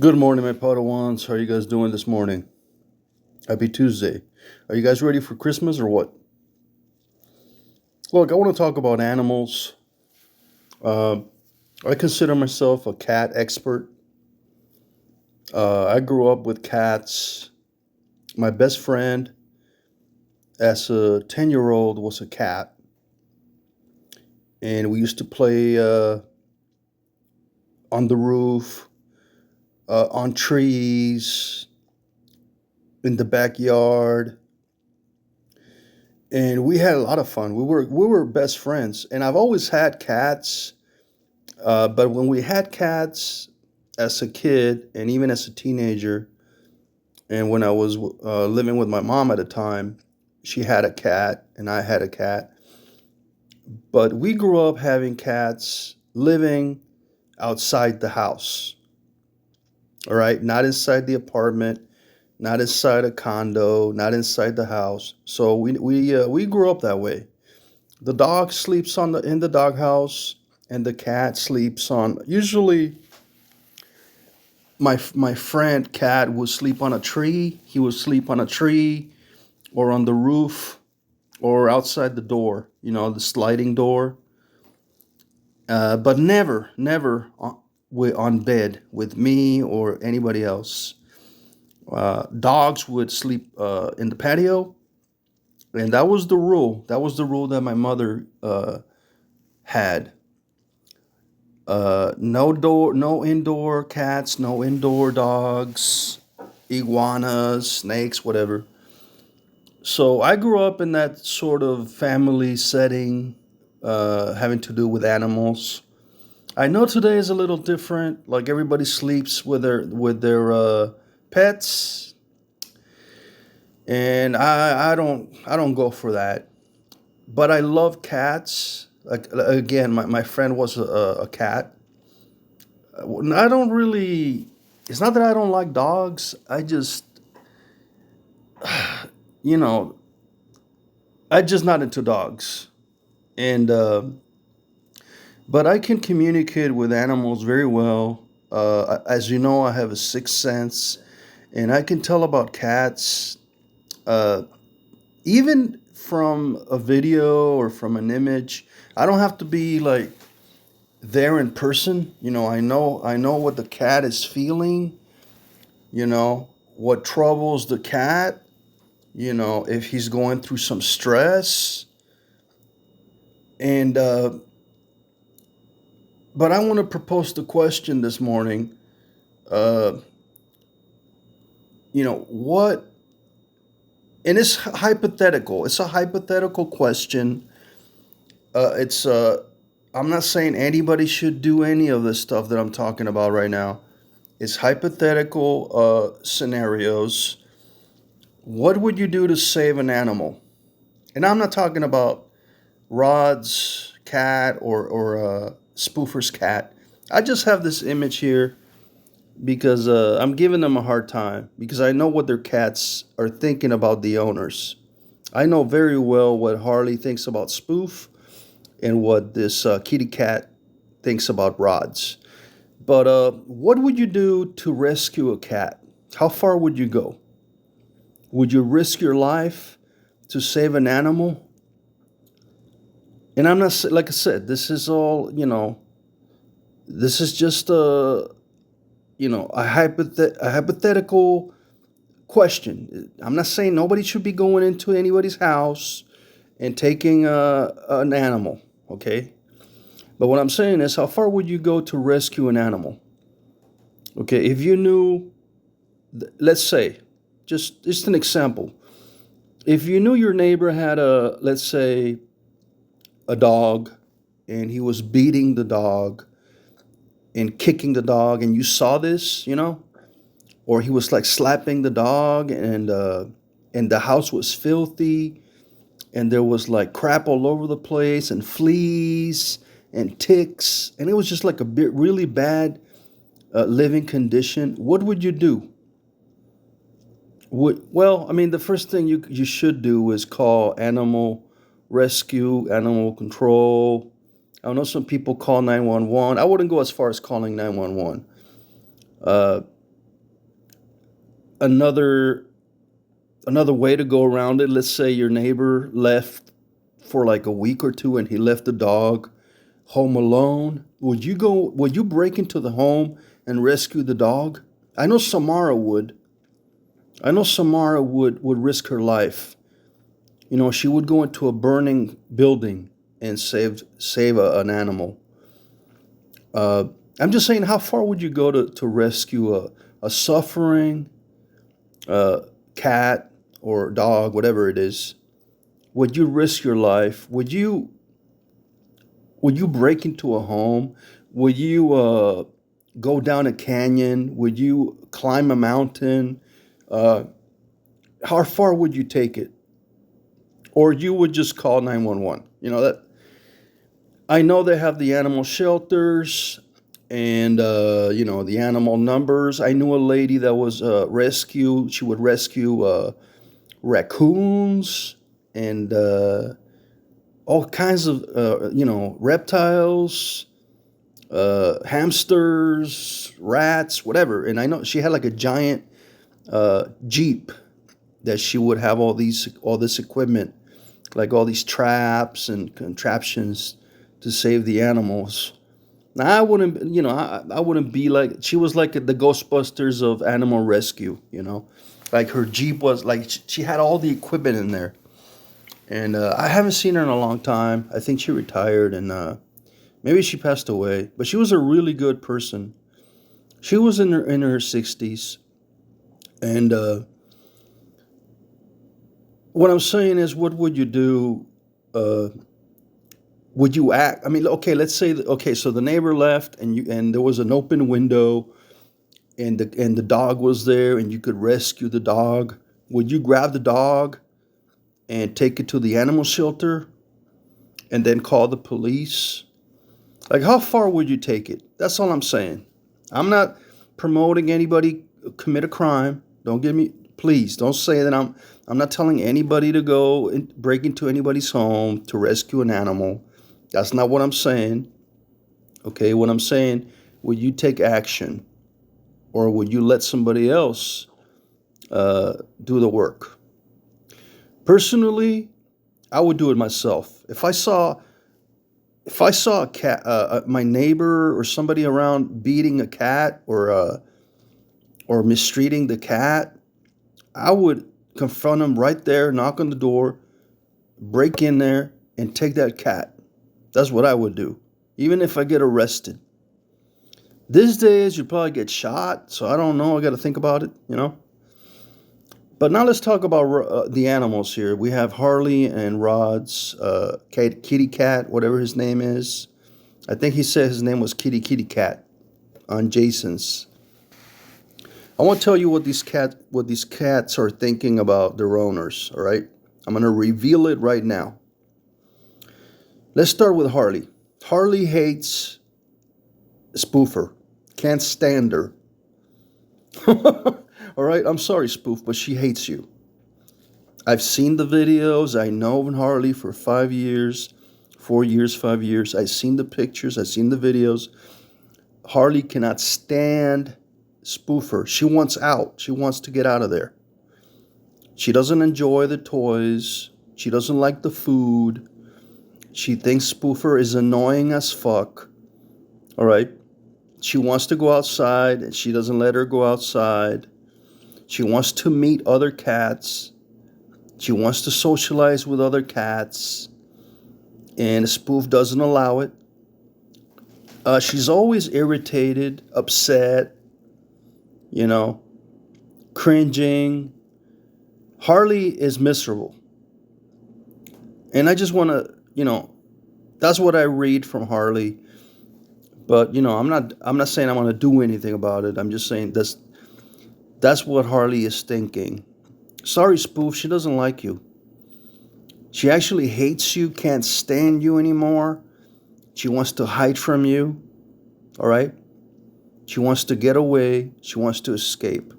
Good morning, my Padawans. How are you guys doing this morning? Happy Tuesday. Are you guys ready for Christmas or what? Look, I want to talk about animals. Uh, I consider myself a cat expert. I grew up with cats. My best friend, as a 10-year-old, was a cat. And we used to play on the roof, on trees, in the backyard. And we had a lot of fun. We were best friends. And I've always had cats. But when we had cats as a kid and even as a teenager, and when I was living with my mom at the time, she had a cat and I had a cat. But we grew up having cats living outside the house, all right? Not inside the apartment, not inside a condo, not inside the house. So we grew up that way. The dog sleeps in the doghouse, and the cat sleeps on usually my friend cat would sleep on a tree. He would sleep on a tree or on the roof or outside the door, the sliding door. But never on bed with me or anybody else. Dogs would sleep in the patio, and that was the rule. That was the rule that my mother had. No indoor cats, no indoor dogs, iguanas, snakes, whatever. So I grew up in that sort of family setting, having to do with animals. I know today is a little different. Like everybody sleeps with their pets, and I don't go for that. But I love cats. Like again, my friend was a cat. I don't really. It's not that I don't like dogs. I just, you know, I just not into dogs. And but I can communicate with animals very well. As you know, I have a sixth sense, and I can tell about cats, uh, even from a video or from an image. I don't have to be like there in person. I know what the cat is feeling. What troubles the cat. If he's going through some stress. And but I want to propose the question this morning. Uh, what? And it's hypothetical. It's a hypothetical question. It's I'm not saying anybody should do any of this stuff that I'm talking about right now. It's hypothetical scenarios. What would you do to save an animal? And I'm not talking about Rod's cat or Spoofer's cat. I just have this image here because I'm giving them a hard time because I know what their cats are thinking about the owners. I know very well what Harley thinks about Spoof and what this kitty cat thinks about Rod's. But what would you do to rescue a cat? How far would you go? Would you risk your life to save an animal? And I'm not like I said. This is all This is just a hypothetical question. I'm not saying nobody should be going into anybody's house and taking an animal. Okay, but what I'm saying is, how far would you go to rescue an animal? Okay, if you knew, let's say, just an example. If you knew your neighbor had let's say, a dog, and he was beating the dog and kicking the dog, and you saw this, or he was like slapping the dog, and the house was filthy, and there was like crap all over the place, and fleas and ticks, and it was just like a bit really bad living condition. What would you do? Well, I mean, the first thing you should do is call animal rescue, animal control. I know some people call 911. I wouldn't go as far as calling 911. another another way to go around it. Let's say your neighbor left for like a week or two, and he left the dog home alone. Would you break into the home and rescue the dog? I know Samara would. I know Samara would risk her life. You know, she would go into a burning building and save an animal. Uh, I'm just saying, how far would you go to rescue a suffering cat or dog, whatever it is? Would you risk your life? Would you break into a home? Would you go down a canyon? Would you climb a mountain? Uh, how far would you take it? Or you would just call 911? You know that I know they have the animal shelters and the animal numbers. I knew a lady that was rescue. She would rescue raccoons and all kinds of reptiles, hamsters, rats, whatever. And I know she had like a giant jeep that she would have all this equipment, like all these traps and contraptions to save the animals. Now I wouldn't, I wouldn't be like she was like the Ghostbusters of animal rescue. Like her jeep was like she had all the equipment in there. And I haven't seen her in a long time. I think she retired and maybe she passed away. But she was a really good person. She was in her 60s. And what I'm saying is, what would you do? Would you act? I mean, okay, let's say okay, so the neighbor left and there was an open window and the dog was there and you could rescue the dog. Would you grab the dog and take it to the animal shelter and then call the police? Like, how far would you take it? That's all I'm saying. I'm not promoting anybody commit a crime. Please don't say that I'm not telling anybody to go and break into anybody's home to rescue an animal. That's not what I'm saying. Okay, what I'm saying, would you take action or would you let somebody else do the work? Personally, I would do it myself. If I saw a cat, my neighbor or somebody around beating a cat or mistreating the cat, I would confront them right there, knock on the door, break in there, and take that cat. That's what I would do, even if I get arrested. These days, you'd probably get shot, so I don't know. I got to think about it. But now let's talk about the animals here. We have Harley and Rod's kitty cat, whatever his name is. I think he said his name was Kitty Cat on Jason's. I want to tell you what these cats are thinking about their owners. All right, I'm going to reveal it right now. Let's start with Harley. Harley hates Spoofer. Can't stand her. All right, I'm sorry, Spoof, but she hates you. I've seen the videos. I know Harley for 5 years, 4 years, 5 years. I've seen the pictures. I've seen the videos. Harley cannot stand Spoofer. She wants out. She wants to get out of there. She doesn't enjoy the toys. She doesn't like the food. She thinks Spoofer is annoying as fuck. All right. She wants to go outside, and she doesn't let her go outside. She wants to meet other cats. She wants to socialize with other cats. And Spoof doesn't allow it. She's always irritated, upset, cringing. Harley is miserable. And I just want to, that's what I read from Harley. But, I'm not saying I want to do anything about it. I'm just saying that's what Harley is thinking. Sorry, Spoof, she doesn't like you. She actually hates you, can't stand you anymore. She wants to hide from you. All right? She wants to get away. She wants to escape.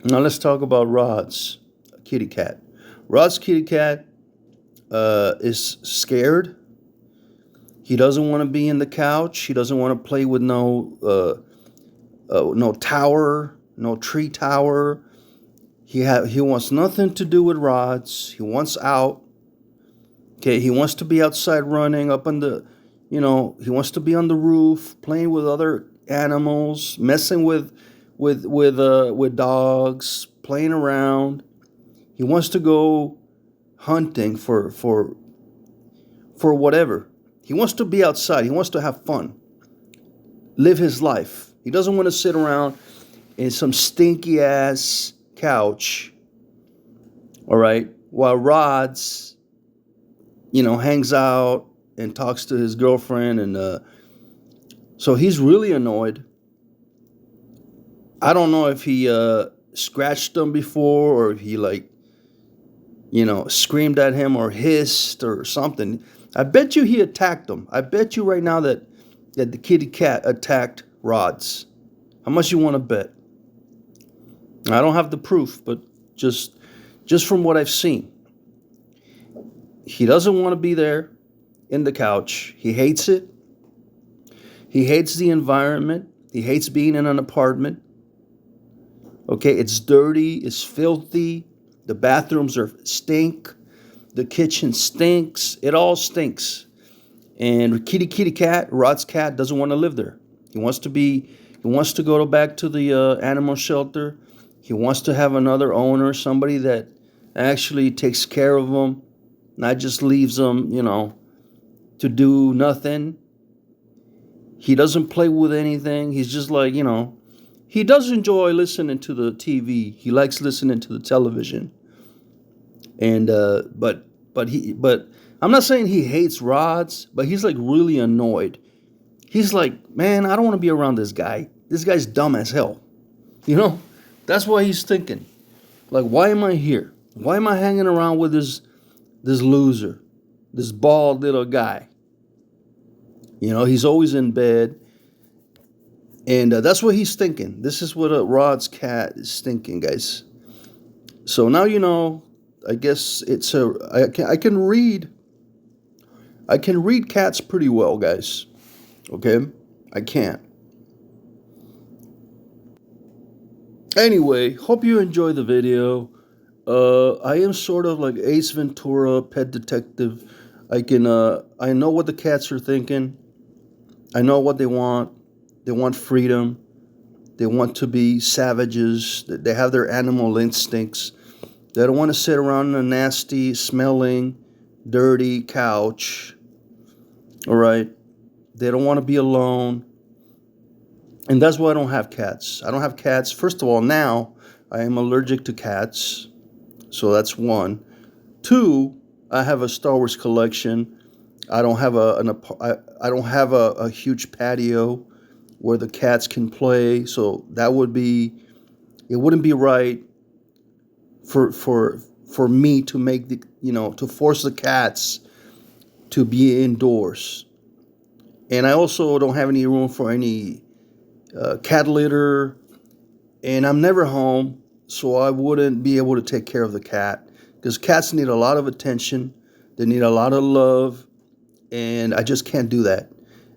Now let's talk about Rod's kitty cat. Rod's kitty cat is scared. He doesn't want to be in the couch. He doesn't want to play with no tower, no tree tower. He wants nothing to do with rods. He wants out. Okay, he wants to be outside running up on the, he wants to be on the roof, playing with other animals, messing with dogs, playing around. He wants to go hunting for whatever. He wants to be outside. He wants to have fun, live his life. He doesn't want to sit around in some stinky ass couch. All right, while Rod's hangs out and talks to his girlfriend, and so he's really annoyed. I don't know if he scratched him before, or if he screamed at him or hissed or something. I bet you he attacked him. I bet you right now that the kitty cat attacked Rods. How much you want to bet? I don't have the proof, but just from what I've seen. He doesn't want to be there in the couch. He hates it. He hates the environment. He hates being in an apartment. Okay, it's dirty, it's filthy. The bathrooms stink. The kitchen stinks. It all stinks. And kitty cat, Rod's cat, doesn't want to live there. He wants to go back to the animal shelter. He wants to have another owner, somebody that actually takes care of him, not just leaves him, to do nothing. He doesn't play with anything. He's just he does enjoy listening to the TV. He likes listening to the television. And but I'm not saying he hates Rods, but he's really annoyed. He's like, man, I don't want to be around this guy. This guy's dumb as hell. That's what he's thinking. Why am I here? Why am I hanging around with this loser, this bald little guy? He's always in bed. And that's what he's thinking. This is what Rod's cat is thinking, guys. So now I guess I can read cats pretty well, guys. Okay? I can. Anyway, hope you enjoy the video. I am sort of like Ace Ventura, pet detective. I know what the cats are thinking. I know what they want. They want freedom. They want to be savages. They have their animal instincts. They don't want to sit around in a nasty, smelling, dirty couch. All right? They don't want to be alone. And that's why I don't have cats. I don't have cats. First of all, now I am allergic to cats. So that's one. Two, I have a Star Wars collection. I don't have a huge patio where the cats can play. So it wouldn't be right for me to make to force the cats to be indoors. And I also don't have any room for any cat litter, and I'm never home, so I wouldn't be able to take care of the cat, because cats need a lot of attention. They need a lot of love, and I just can't do that.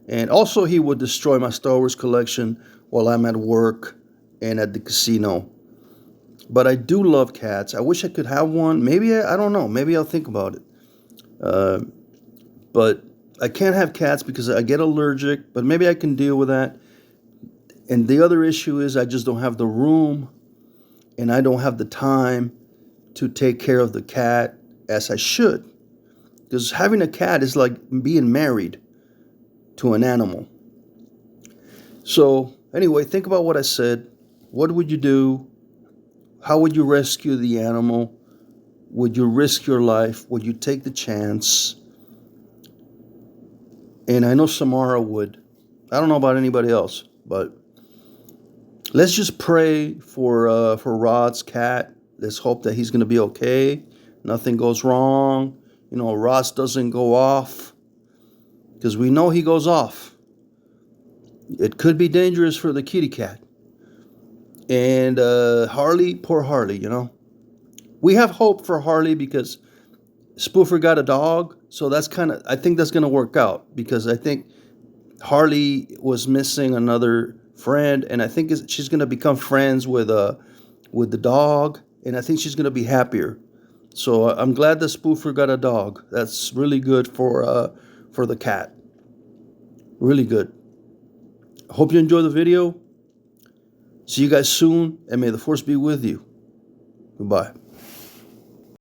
And also, he would destroy my Star Wars collection while I'm at work and at the casino. But I do love cats. I wish I could have one. Maybe, I don't know. Maybe I'll think about it. But I can't have cats because I get allergic, but maybe I can deal with that. And the other issue is I just don't have the room, and I don't have the time to take care of the cat as I should. Because having a cat is like being married to an animal. So anyway, think about what I said. What would you do? How would you rescue the animal? Would you risk your life? Would you take the chance? And I know Samara would. I don't know about anybody else, but let's just pray for Rod's cat. Let's hope that he's going to be okay. Nothing goes wrong. Ross doesn't go off, because we know he goes off. It could be dangerous for the kitty cat. And Harley, poor Harley, We have hope for Harley because Spoofer got a dog. So I think that's going to work out, because I think Harley was missing another friend, and I think she's gonna become friends with the dog, and I think she's gonna be happier. So I'm glad the spoofer got a dog. That's really good for the cat. Really good. I hope you enjoy the video. See you guys soon, and may the force be with you. Goodbye.